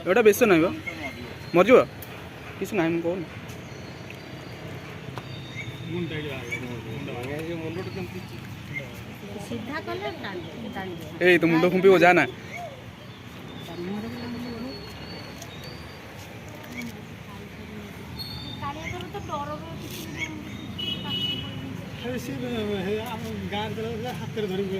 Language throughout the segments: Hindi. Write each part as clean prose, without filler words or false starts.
एटा बेस ना मरज किसी ना कौन ए तो मुंड खुंपी जाना हाथ धरिक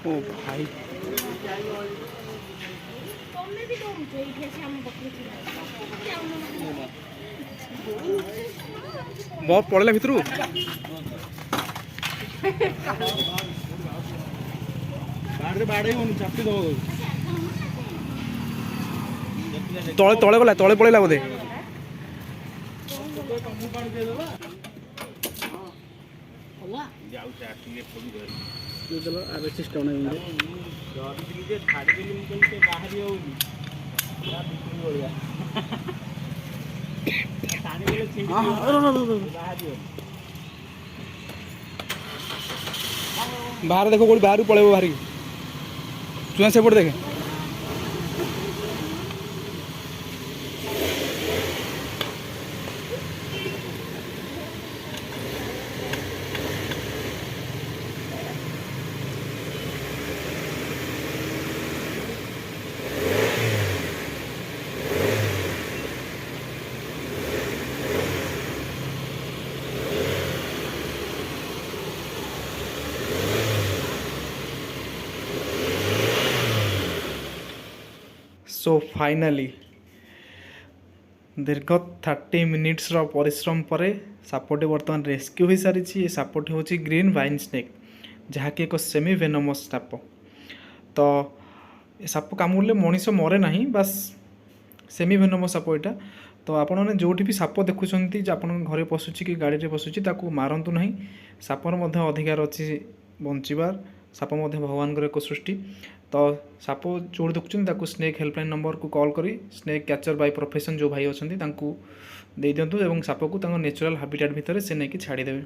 ओ भाई बहुत पड़ेगा भितर बाड़े चापी दब तले तले गला तले पड़ेगा बोधे बाहर देखो कोई बाहर पड़े बाहर चुआ सेपट देखे सो फाइनाली दीर्घ 30 मिनिट्स परिश्रम पर सापटे बर्तमान रेस्क्यू हो सारी सापटे हूँ ग्रीन वाइन स्नेक जहाँकि एक सेमी वेनमस साप तो साप कामुड़े मनीष मरे ना बास सेमी वेनमस साप यहाँ तो आपने जो भी साप देखुं आप घरे पशुची कि गाड़ी में पशुची मारतु ना सापर अधिकार अच्छी बचार साप भगवान एक सृष्टि तो साप जो देखुं स्नेक हेल्पलाइन नंबर को कॉल करी स्नेक कैचर बाय प्रोफेशन जो भाई अच्छा दे दिंतु और साप को नेचुरल हाबिटाट भितर से नहीं छाड़देवे।